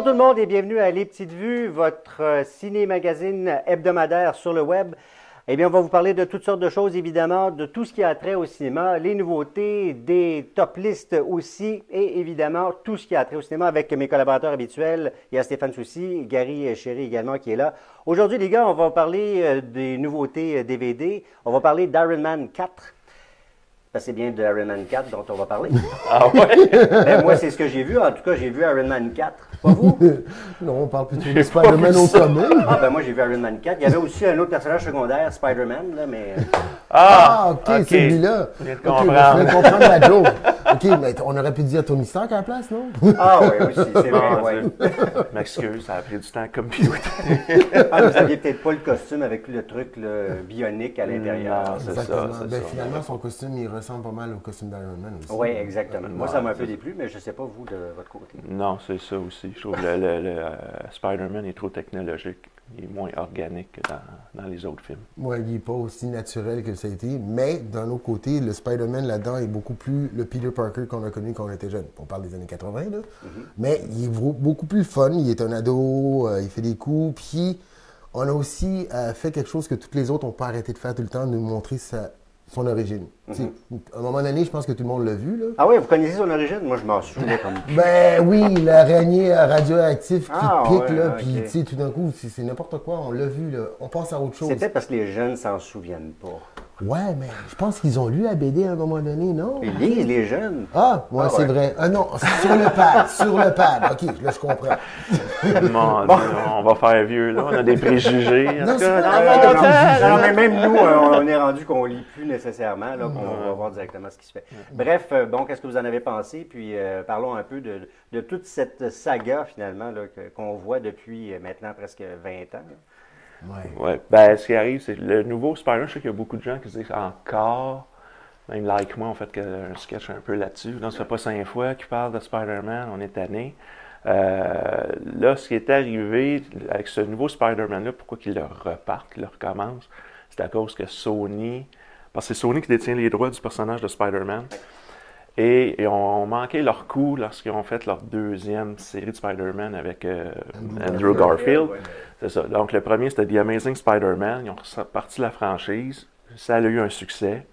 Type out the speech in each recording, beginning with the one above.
tout le monde et bienvenue à Les Petites Vues, votre ciné-magazine hebdomadaire sur le web. Eh bien, on va vous parler de toutes sortes de choses, évidemment, de tout ce qui a trait au cinéma, les nouveautés, des top listes aussi, et évidemment, tout ce qui a trait au cinéma avec mes collaborateurs habituels. Il y a Stéphane Soucy, Gary Chéry également qui est là. Aujourd'hui, les gars, on va parler des nouveautés DVD. On va parler d'Iron Man 4. C'est bien de Iron Man 4 dont on va parler. Ah ouais? Ben, moi, c'est ce que j'ai vu. En tout cas, j'ai vu Iron Man 4. Pas vous? Non, on parle plutôt de Spider-Man au commun. Ah, ben moi, j'ai vu Iron Man 4. Il y avait aussi un autre personnage secondaire, Spider-Man, là, mais... OK, celui-là. Je viens de OK, comprendre. je viens de comprendre la joke. OK, mais on aurait pu dire Tony Stark à la place, non? Ah oui, aussi, c'est vrai, Mon oui. Dieu. Je m'excuse, ça a pris du temps à computer. Ah, vous aviez peut-être pas le costume avec le truc là, bionique à l'intérieur. Non, c'est Exactement. ça, c'est Ben, ça. finalement, son costume, il ressemble pas mal au costume d'Iron Man aussi. Oui, exactement. Moi, ça m'a un peu c'est déplu, mais je sais pas, vous, de votre côté. Non, c'est ça aussi. Je trouve que Spider-Man est trop technologique. Il est moins organique que dans les autres films. Moi, il n'est pas aussi naturel que ça a été, mais d'un autre côté, le Spider-Man là-dedans est beaucoup plus le Peter Parker qu'on a connu quand on était jeune. On parle des années 80, là. Mais il est beaucoup plus fun. Il est un ado, il fait des coups, puis on a aussi fait quelque chose que toutes les autres n'ont pas arrêté de faire tout le temps, nous montrer son origine. Tu sais, à un moment donné, je pense que tout le monde l'a vu, là. Ah oui, vous connaissez son origine? Moi, je m'en souvenais comme... Ben oui, l'araignée radioactif qui Ah, pique, ouais, là, ok. puis tu sais, tout d'un coup, c'est n'importe quoi, on l'a vu, là. On passe à autre chose. C'est peut-être parce que les jeunes s'en souviennent pas. Ouais, mais je pense qu'ils ont lu la BD à un moment donné, non? Ils lisent, les jeunes. Ah, ouais, Ah, c'est ouais. vrai. Ah non, sur le pad, sur le pad. OK, là, je comprends. Mon Dieu, on va faire vieux, là. On a des préjugés. En Non, tout c'est cas, pas dans vrai, mon non. temps, Non, mais même nous, on est rendu qu'on lit plus nécessairement, là, qu'on va voir directement ce qui se fait. Bref, bon, qu'est-ce que vous en avez pensé? Puis parlons un peu de toute cette saga, finalement, là, qu'on voit depuis maintenant presque 20 ans. Là. Ouais. Ouais, ben, ce qui arrive, c'est le nouveau Spider-Man. Je sais qu'il y a beaucoup de gens qui se disent encore, même like moi, on fait un sketch un peu là-dessus. Donc, ça fait pas 5 fois qu'ils parlent de Spider-Man, on est tanné. Là, ce qui est arrivé avec ce nouveau Spider-Man-là, pourquoi qu'ils le repartent, qu'ils le recommencent, c'est à cause que Sony, parce que c'est Sony qui détient les droits du personnage de Spider-Man, et ils ont manqué leur coup lorsqu'ils ont fait leur deuxième série de Spider-Man avec Andrew Garfield. C'est ça. Donc, le premier, c'était The Amazing Spider-Man. Ils ont reparti la franchise. Ça a eu un succès.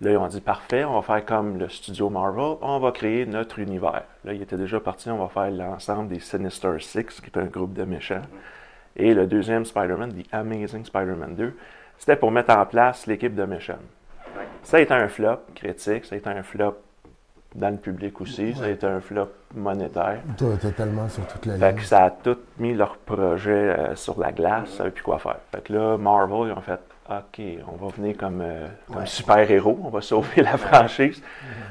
Là, ils ont dit, parfait, on va faire comme le studio Marvel. On va créer notre univers. Là, il était déjà parti. On va faire l'ensemble des Sinister Six, qui est un groupe de méchants. Et le deuxième Spider-Man, The Amazing Spider-Man 2, c'était pour mettre en place l'équipe de méchants. Ça a été un flop critique. Ça a été un flop dans le public aussi. Ça a été un flop monétaire. Totalement sur toute la Fait ligne. que ça a tout mis leur projet sur la glace, ça savait plus quoi faire. Fait que là, Marvel, ils ont fait OK, on va venir comme super-héros, on va sauver la franchise.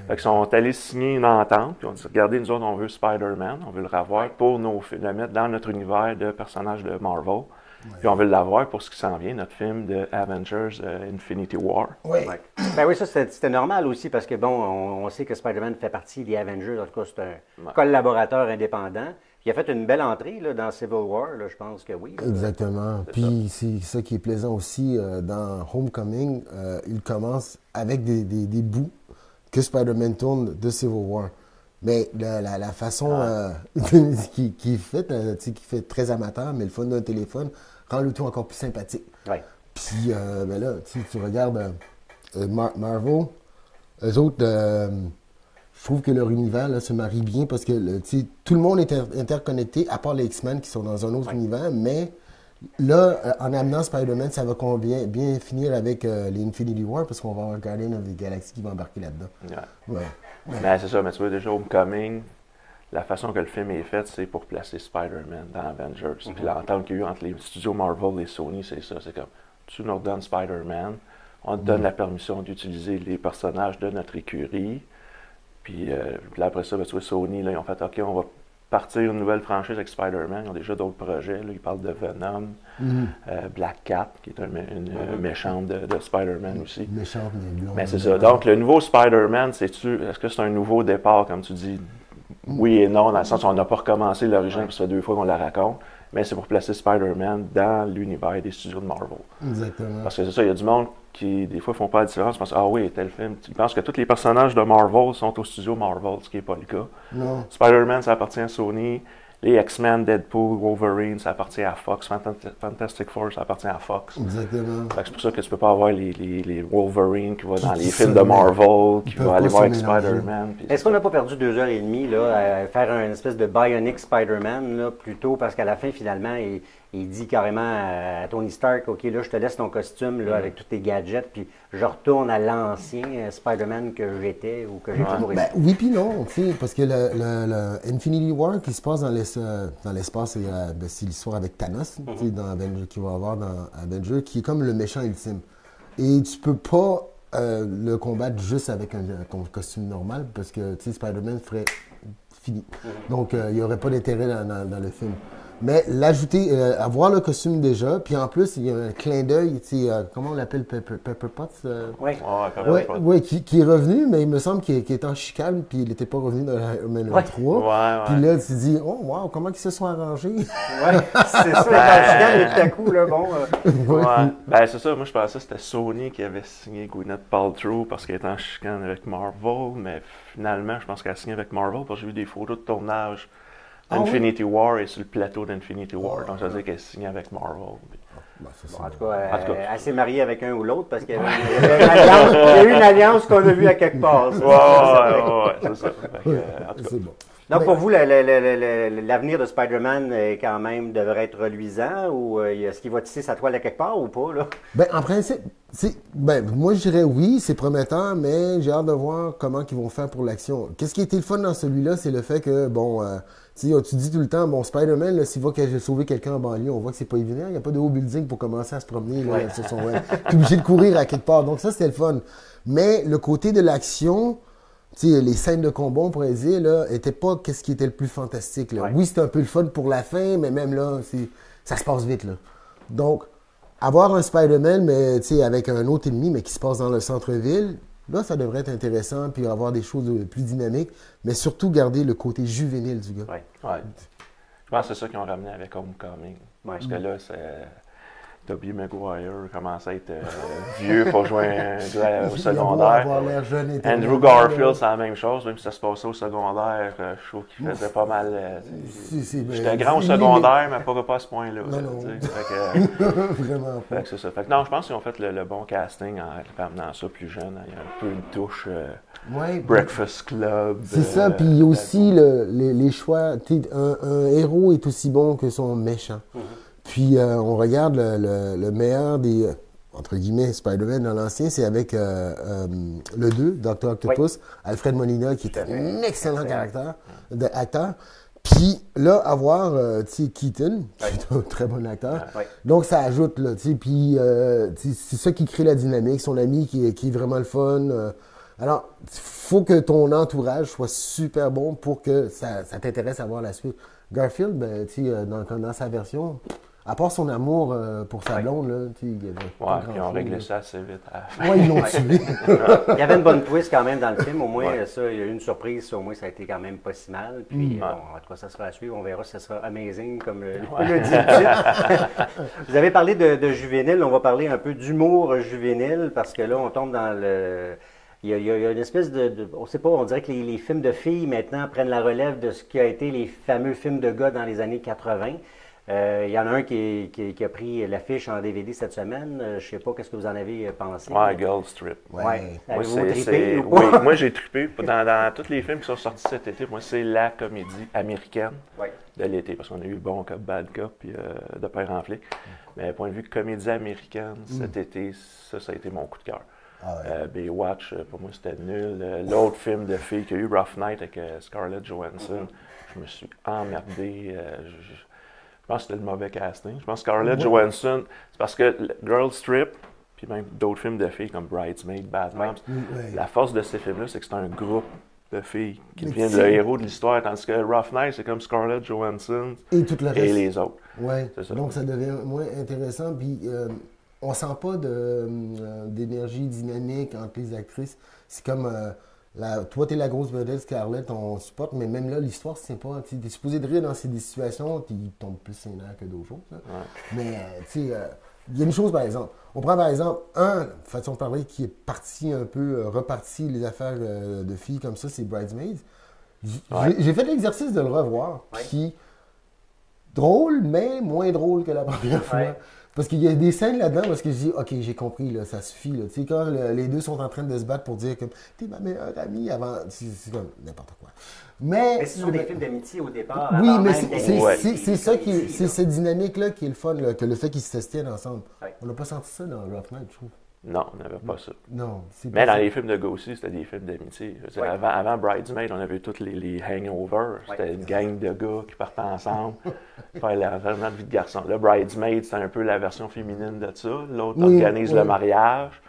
Fait qu'ils sont allés signer une entente, puis on dit regardez, nous autres, on veut Spider-Man, on veut le revoir pour le mettre dans notre univers de personnages de Marvel. Puis on veut l'avoir pour ce qui s'en vient, notre film de Avengers Infinity War. Oui. Ouais. Ben oui, ça, c'était normal aussi, parce que, bon, on sait que Spider-Man fait partie des Avengers. En tout cas, c'est un collaborateur indépendant. Il a fait une belle entrée là, dans Civil War, là, je pense que oui. Exactement. Puis c'est ça qui est plaisant aussi dans Homecoming. Il commence avec des bouts que Spider-Man tourne de Civil War. Mais la façon qui est faite, qui fait très amateur, mais le fun d'un téléphone, rend le tout encore plus sympathique. Ouais. Puis ben là, tu regardes Marvel, eux autres, je trouve que leur univers là, se marie bien parce que tout le monde est interconnecté, à part les X-Men qui sont dans un autre univers, mais là, en amenant Spider-Man, ça va bien finir avec les Infinity War parce qu'on va avoir Guardian of the Galaxy qui va embarquer là-dedans. Ouais. Ouais. Ben, c'est ça, mais tu vois, déjà, Homecoming, la façon que le film est fait, c'est pour placer Spider-Man dans Avengers. Puis l'entente qu'il y a eu entre les studios Marvel et Sony, c'est ça. C'est comme, tu nous redonnes Spider-Man, on te donne la permission d'utiliser les personnages de notre écurie. Puis là, après ça, ben, tu vois, Sony, là, ils ont fait, OK, on va partir une nouvelle franchise avec Spider-Man. Ils ont déjà d'autres projets. Là. Ils parlent de Venom, Black Cat, qui est une méchante de Spider-Man aussi. Méchante, mais blonde. Mais c'est ça. Donc, le nouveau Spider-Man, est-ce que c'est un nouveau départ, comme tu dis? Oui et non, dans le sens où on n'a pas recommencé l'origine, parce que ça fait 2 fois qu'on la raconte. Mais c'est pour placer Spider-Man dans l'univers des studios de Marvel. Exactement. Parce que c'est ça, il y a du monde qui, des fois, font pas la différence. Ils pensent, ah oui, tel film. Ils pensent que tous les personnages de Marvel sont au studio Marvel, ce qui n'est pas le cas. Non. Spider-Man, ça appartient à Sony. les X-Men, Deadpool, Wolverine, ça appartient à Fox. Fantastic Four, ça appartient à Fox. Exactement. Fait que c'est pour ça que tu peux pas avoir les Wolverine qui vont dans les films de Marvel, qui vont aller voir avec Spider-Man. Est-ce qu'on n'a pas perdu 2 heures et demie là, à faire une espèce de Bionic Spider-Man là, plutôt parce qu'à la fin, finalement, il dit carrément à Tony Stark, OK, là, je te laisse ton costume là, avec tous tes gadgets, puis je retourne à l'ancien Spider-Man que j'étais ou que j'ai toujours été. Ben, oui puis non, tu sais, parce que le Infinity War qui se passe dans l'espace, c'est l'histoire avec Thanos, tu sais, dans Avenger, qu'il va avoir dans Avenger, qui est comme le méchant ultime. Et tu peux pas le combattre juste avec ton costume normal, parce que, tu sais, Spider-Man ferait fini. Donc, il n'y aurait pas d'intérêt dans le film. Mais l'ajouter, avoir le costume déjà, puis en plus, il y a un clin d'œil, tu sais, comment on l'appelle, Pepper Potts? Oui. Oui, qui est revenu, mais il me semble qu'il était en chicane, puis il n'était pas revenu dans Iron Man 3. Puis là, tu te dis, oh, wow, comment ils se sont arrangés? Oui, c'est ça, en chicane, et tout à coup, là, bon. Ben, c'est ça, moi je pensais que c'était Sony qui avait signé Gwyneth Paltrow parce qu'elle était en chicane avec Marvel, mais finalement, je pense qu'elle a signé avec Marvel parce que j'ai vu des photos de tournage d'Infinity War et sur le plateau d'Infinity War. Donc ça veut dire qu'elle est signée avec Marvel. En tout cas, elle s'est mariée avec un ou l'autre parce qu'il y a eu une alliance qu'on a vue à quelque part. Ouais, c'est ça. En tout cas. C'est bon. Donc, pour vous, l'avenir de Spider-Man quand même devrait être reluisant ou est-ce qu'il va tisser sa toile à quelque part ou pas, là? Ben, en principe, moi je dirais oui, c'est prometteur, mais j'ai hâte de voir comment ils vont faire pour l'action. Qu'est-ce qui était le fun dans celui-là, c'est le fait que, bon, tu dis tout le temps, bon, Spider-Man, là, s'il va sauver quelqu'un en banlieue, on voit que c'est pas évident. Il n'y a pas de haut building pour commencer à se promener là, sur son web. Tu es obligé de courir à quelque part. Donc ça, c'était le fun. Mais le côté de l'action, tu sais, les scènes de combat, on pourrait dire, là, étaient pas qu'est-ce qui était le plus fantastique, là. Oui, c'était un peu le fun pour la fin, mais même là, ça se passe vite, là. Donc, avoir un Spider-Man, mais, tu sais, avec un autre ennemi, mais qui se passe dans le centre-ville, là, ça devrait être intéressant, puis avoir des choses plus dynamiques, mais surtout garder le côté juvénile du gars. Ouais. Je pense que c'est ça qu'ils ont ramené avec Homecoming. Parce que là, c'est... Tobey Maguire commence à être vieux pour jouer au secondaire. Andrew Garfield, c'est la même chose, même si ça se passait au secondaire. Je trouve qu'il faisait pas mal. J'étais grand au secondaire, mais pas à ce point-là. Vraiment pas. C'est ça. Fait que non, je pense qu'ils ont fait le bon casting en amenant ça plus jeune. Il y a un peu une touche Breakfast Club. C'est ça, puis il y a aussi les choix. Un héros est aussi bon que son méchant. Puis on regarde le meilleur des, entre guillemets, Spider-Man dans l'ancien, c'est avec le 2, Dr. Octopus, Alfred Molina, qui est un excellent acteur. Puis là, avoir Keaton, qui est un très bon acteur. Donc ça ajoute, là, tu sais, puis c'est ça qui crée la dynamique, son ami qui est vraiment le fun. Alors, il faut que ton entourage soit super bon pour que ça t'intéresse à voir la suite. Garfield, ben, tu sais, dans sa version... À part son amour pour sa blonde, là, tu sais, il y avait pas puis ils ont réglé ça assez vite. Ils l'ont tué. Il y avait une bonne twist quand même dans le film. Au moins, ça, il y a eu une surprise. Au moins, ça a été quand même pas si mal. Puis, bon, en tout cas, ça sera à suivre. On verra si ça sera amazing, comme le dit le titre. Vous avez parlé de juvénile. On va parler un peu d'humour juvénile parce que là, on tombe dans le... Il y a une espèce on sait pas, on dirait que les films de filles maintenant prennent la relève de ce qui a été les fameux films de gars dans les années 80. Il y en a un qui a pris l'affiche en DVD cette semaine. Je sais pas, qu'est-ce que vous en avez pensé? Girls Trip. Avez-vous trippé ou pas? Oui, moi j'ai trippé. Dans tous les films qui sont sortis cet été, moi c'est la comédie américaine de l'été. Parce qu'on a eu Bon Cop, Bad Cop, puis De Père en flic. Mais point de vue comédie américaine, cet été, ça a été mon coup de cœur. Baywatch, pour moi c'était nul. L'autre film de filles qu'il y a eu, Rough Night avec Scarlett Johansson, je me suis emmerdé. Je pense que c'était le mauvais casting. Je pense que Scarlett Johansson, c'est parce que Girl Strip, puis même d'autres films de filles comme Bridesmaid, Bad Moms, la force de ces films-là, c'est que c'est un groupe de filles qui deviennent le héros de l'histoire, tandis que Rough Night, c'est comme Scarlett Johansson et tout le reste. Et les autres. Donc ça devient moins intéressant. Puis on sent pas d'énergie dynamique entre les actrices. C'est comme... toi, t'es la grosse vedette, Scarlett, on supporte, mais même là, l'histoire, c'est pas. Tu es supposé de rire dans ces situations, puis il tombe plus ses nerfs que d'autres choses. Mais, tu sais, il y a une chose, par exemple. On prend, par exemple, façon de parler, qui est parti un peu, reparti les affaires de filles comme ça, c'est Bridesmaids. J'ai fait l'exercice de le revoir, puis drôle, mais moins drôle que la première fois. Ouais. Parce qu'il y a des scènes là-dedans parce que je dis, OK, j'ai compris, là, ça suffit. Là. Tu sais, quand les deux sont en train de se battre pour dire que t'es ma meilleure amie avant, c'est comme n'importe quoi. Mais ce sont des films d'amitié au départ. Oui, avant mais même c'est ça qui est, c'est cette dynamique-là qui est le fun, là, que le fait qu'ils se tiennent ensemble. Ouais. On n'a pas senti ça dans Rough Night, je trouve. Non, on n'avait pas ça. Non, c'est Mais pas dans ça. les films de gars aussi, c'était des films d'amitié. Je veux dire, Ouais. avant Bridesmaid, on avait tous les hangovers. C'était Ouais. une gang de gars qui partaient ensemble faire l'enterrement de vie de garçon. Là, Bridesmaid, c'était un peu la version féminine de ça. L'autre Oui, organise oui. le mariage.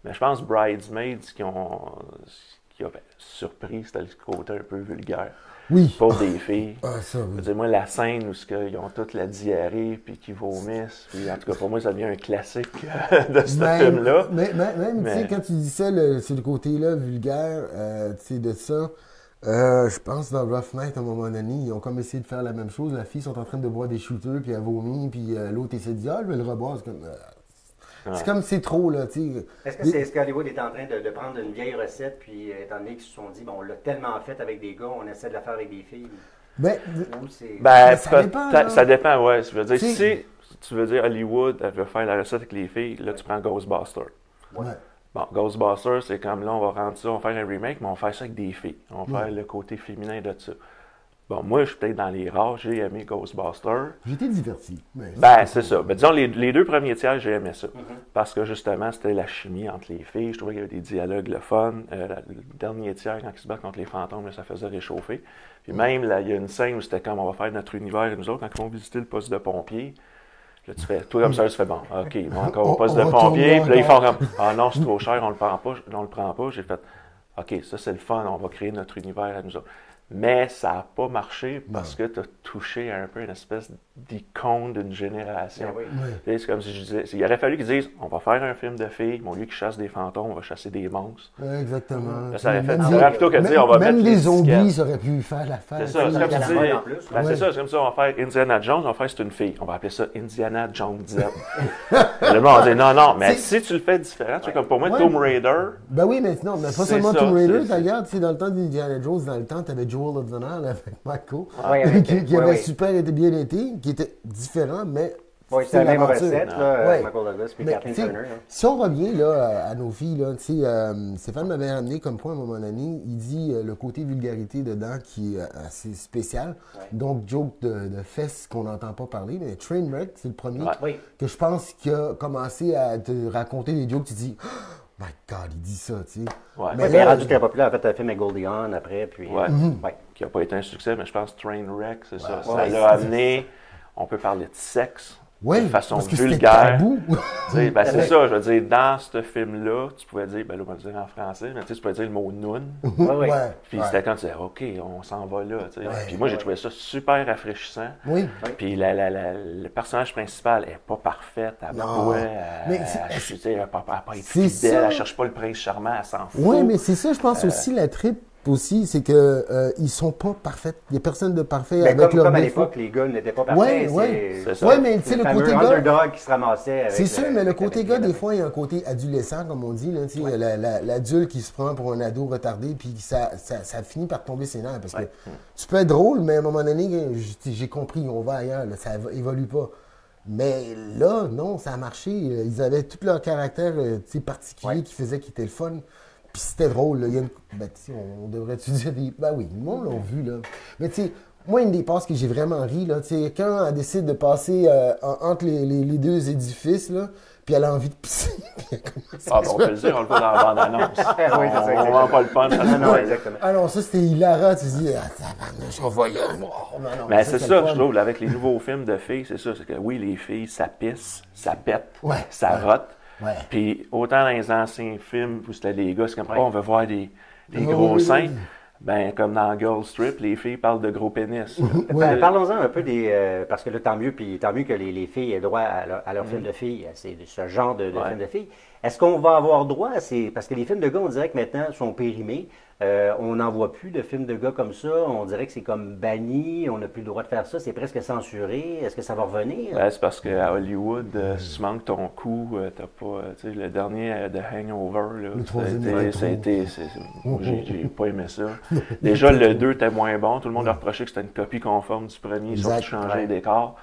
Mais je pense Bridesmaid, ce qui a surpris, c'était le côté un peu vulgaire. Oui. Pour des filles. Ah, ça, Je oui. veux dire, moi, la scène où ils ont toute la diarrhée puis qu'ils vomissent, puis en tout cas, pour moi, ça devient un classique de ce film-là. Même, tu sais, Mais- quand tu dis ça, sur le côté-là, vulgaire, tu sais, de ça, je pense dans Rough Night, à un moment donné, ils ont comme essayé de faire la même chose. La fille sont en train de boire des shooters, puis elle vomit, puis l'autre essaie de dire, ah, je vais le reboire. C'est comme, c'est trop, là, tu sais. Est-ce qu'Hollywood est en train de prendre une vieille recette, puis étant donné qu'ils se sont dit, bon, on l'a tellement fait avec des gars, on essaie de la faire avec des filles? Ben, Ou c'est... Ben, ça dépend, là. ça dépend, ouais. Je veux dire, Si- si tu veux dire Hollywood, elle veut faire la recette avec les filles, là, tu prends Ghostbusters. ouais. Bon, Ghostbusters, c'est comme là, on va rendre ça, on va faire un remake, mais on va faire ça avec des filles. On va faire le côté féminin de ça. Bon, moi, je suis peut-être dans les rares, j'ai aimé Ghostbusters. J'étais diverti. Mais Ben, c'est ça. Ben, disons, les deux premiers tiers, j'ai aimé ça. Parce que, justement, c'était la chimie entre les filles. Je trouvais qu'il y avait des dialogues le fun. Le dernier tiers, quand ils se battent contre les fantômes, là, ça faisait réchauffer. Puis même, là, il y a une scène où c'était comme, on va faire notre univers et nous autres, quand ils vont visiter le poste de pompier. Là, tu fais, toi, comme ça, tu fais, bon, OK, ils vont encore au poste On de retourne pompier. là Puis là, ils font encore. comme, ah non, c'est trop cher, on le prend pas. On le prend pas. J'ai fait, OK, ça, c'est le fun, on va créer notre univers à nous autres. Mais ça n'a pas marché parce que tu as touché un peu une espèce d'icône d'une génération. Ben oui. Tu sais, c'est comme si je disais, il aurait fallu qu'ils disent, on va faire un film de filles, mais au lieu qu'ils chassent des fantômes, on va chasser des monstres. Ouais, exactement. Là, ça aurait fait Même différent plutôt que de dire, on va même mettre les les zombies, étiquettes. ça aurait pu faire l'affaire. C'est ça, c'est comme Il y a la tu mode dis. en plus. Ben, Ouais. c'est ça, c'est comme ça, on va faire Indiana Jones, on va faire c'est une fille. On va appeler ça Indiana Jones Z. Le monde dit non, mais si tu le fais différent, tu sais, comme pour moi, Ouais. Tomb Raider, Ben oui, mais non, mais pas C'est seulement ça, Tomb Raider, c'est- regarde, tu sais, dans le temps d'Indiana Jones, dans le temps, t'avais Joel of the Nile avec Michael, Ouais, avec- qui ouais, avait ouais. super été bien été, qui était différent, mais Oui, c'était la même l'aventure. recette, là, Ouais. Michael Douglas puis Mais, Kathleen tu sais, Turner. là. si on revient là, à nos filles, là, tu sais, Stéphane m'avait amené comme point à un moment donné, il dit le côté vulgarité dedans qui est assez spécial. Ouais. Donc, joke de fesses qu'on n'entend pas parler, mais Trainwreck, c'est le premier Ouais. Oui. que je pense qu'il a commencé à te raconter des jokes, tu dis, oh my God, il dit ça, tu sais. Ouais. Mais Ouais, il est là, rendu très populaire. En fait, un film avec Goldie Hawn après, puis... Ouais. ouais. qui n'a pas été un succès, mais je pense Trainwreck, c'est ça. Ça Ouais. l'a amené, on peut parler de sexe ouais, de façon parce que c'était vulgaire. tabou. Tu sais, ben, c'est Ouais. ça, je veux dire, dans ce film-là, tu pouvais dire, ben là, on va le dire en français, mais tu sais, tu pouvais dire le mot noun. Ouais, ouais. Puis ouais. c'était quand tu disais, OK, on s'en va là. Tu sais. Ouais. Puis moi, j'ai trouvé ça super rafraîchissant. Oui. Puis le personnage principal n'est pas parfaite, elle Non. boit, Mais elle n'a pas être c'est fidèle, ça. elle cherche pas le prince charmant, elle s'en fout. Oui, mais c'est ça, je pense aussi, la trip aussi, c'est que ils sont pas parfaits. Il y a personne de parfait Ben, avec leur comme à défaut. l'époque, les gars n'étaient pas parfaits. Ouais, ouais. C'est ça. Ouais, mais tu sais, le côté gars. underdog qui se ramassait avec... C'est sûr, mais le côté avec gars, les- des fois, il y a un côté adolescent, comme on dit. Là, tu sais, l'adulte qui se prend pour un ado retardé, puis ça finit par tomber ses nerfs. Parce que tu peux être drôle, mais à un moment donné, j'ai compris, on va ailleurs, là, ça évolue pas. Mais là, non, ça a marché. Ils avaient tout leur caractère tu sais, particulier Ouais. qui faisait qu'ils étaient le fun. Puis c'était drôle. Là. Il y a ben, tu sais, on devrait-tu dire des. Ben oui, le monde l'a vu. Là. Mais tu sais, moi, une des passes que j'ai vraiment ri, là, tu sais, quand elle décide de passer entre les deux édifices, là, puis elle a envie de pisser. puis elle commence à Ah, bon, on peut le dire, on le voit dans la bande-annonce. Oui, c'est ça, On exactement. ne vend pas le punch. Non, non, exactement. Ah non, ça c'était hilarant. Tu te dis, ah, tabarnouche, on va y aller. Oh, non, non, Mais c'est le ça, fun. je trouve, là, avec les nouveaux films de filles, c'est ça. C'est que oui, les filles, ça pisse, ça pète, Ouais, ça ouais. rote. Ouais. Puis autant dans les anciens films où c'était les gars, c'est comme, Ouais. oh, on veut voir des Oh, gros oui, seins. oui. Ben, comme dans Girl Strip, les filles parlent de gros pénis. Ouais. Parlons-en un peu des... parce que là, tant mieux que les filles aient droit à leur film de filles, c'est ce genre de Ouais. film de filles. Est-ce qu'on va avoir droit à ces... Parce que les films de gars, on dirait que maintenant, sont périmés. On n'en voit plus de films de gars comme ça. On dirait que c'est comme banni. On n'a plus le droit de faire ça. C'est presque censuré. Est-ce que ça va revenir? Ben, c'est parce qu'à Hollywood, si tu manques ton coup, t'as pas. Tu sais, le dernier The Hangover, là, Le troisième, moi, j'ai pas aimé ça. Déjà, le 2 était moins bon. Tout le monde a reproché que c'était une copie conforme du premier, sauf qu'ils changeaient les décors.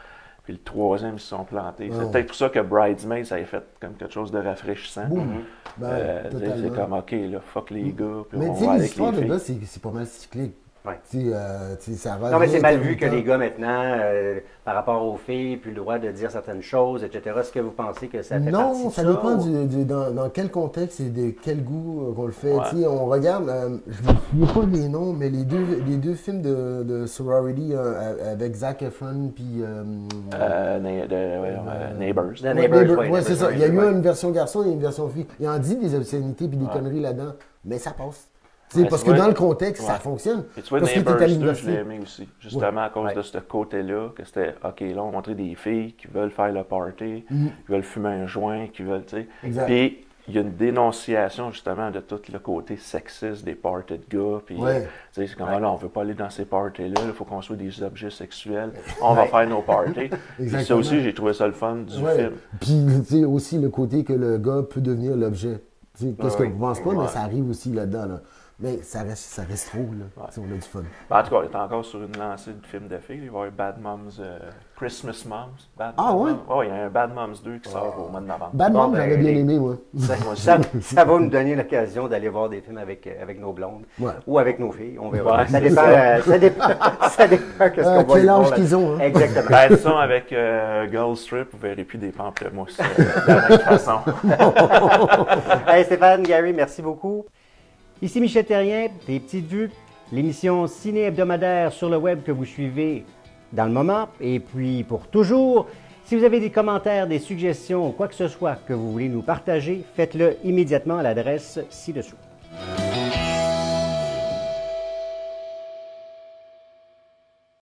Puis le troisième, ils se sont plantés. C'est peut-être pour ça que Bridesmaids, ça a fait comme quelque chose de rafraîchissant. C'est comme, OK, là, fuck les gars, puis mais on va avec l'histoire les de filles. gars, c'est pas mal cyclique. Ouais. Ça Non, mais c'est mal vu que intermittent. les gars maintenant, par rapport aux filles, plus le droit de dire certaines choses, etc. Est-ce que vous pensez que ça fait partie Non, de ça ça? dépend ou- dans quel contexte et de quel goût qu'on le fait. Ouais. Tu sais, on regarde, je ne me souviens pas les noms, mais les deux films de Sorority avec Zac Efron puis Neighbors. The Neighbors, ouais, ouais, c'est ça. Il y a eu ouais. une version garçon et une version fille. Il en dit des obscénités puis des conneries là-dedans, mais ça passe. Tu sais, Ouais, parce tu que vois, dans le contexte, ça ouais. fonctionne. Et tu vois, Parce que Neighbors t'es à 2, je l'université. l'ai aimé aussi. Justement à cause de ce côté-là, que c'était, OK, là, on montrait des filles qui veulent faire le party, qui veulent fumer un joint, qui veulent, tu sais. Exact. Puis, il y a une dénonciation, justement, de tout le côté sexiste des parties de gars. Puis, Ouais. tu sais, c'est comme, ah, là, on veut pas aller dans ces parties-là, il faut qu'on soit des objets sexuels. On va faire nos parties. Puis ça Exactement. aussi, j'ai trouvé ça le fun du Ouais. film. Puis, tu sais, aussi le côté que le gars peut devenir l'objet. Tu sais, qu'est-ce Ouais, qu'on ne pense pas, ouais. mais ça arrive aussi là-dedans. Là. Mais ça reste trop, là. Tu sais, on a du fun. Ben, en tout cas, on est encore sur une lancée de films de filles. Il va y avoir Bad Moms, Christmas Moms. Ah, ouais? Oui, il y a un Bad Moms 2 qui sort au mois de novembre. Bad Bon, Mom, ben, j'avais bien les- aimé, moi. Ça va nous donner l'occasion d'aller voir des films avec nos blondes Ouais. ou avec nos filles. On verra. Ouais, ça, c'est dépend, ça dépend. Ça dépend qu'est-ce qu'on va quel y voir, âge là. qu'ils ont, hein? Exactement. Ben, disons, avec Girl Strip, vous verrez plus des pamplemousses de la même façon. Hey, Stéphane, Gary, merci beaucoup. Ici Michel Terrien, des Petites Vues, l'émission ciné hebdomadaire sur le web que vous suivez dans le moment et puis pour toujours. Si vous avez des commentaires, des suggestions ou quoi que ce soit que vous voulez nous partager, faites-le immédiatement à l'adresse ci-dessous.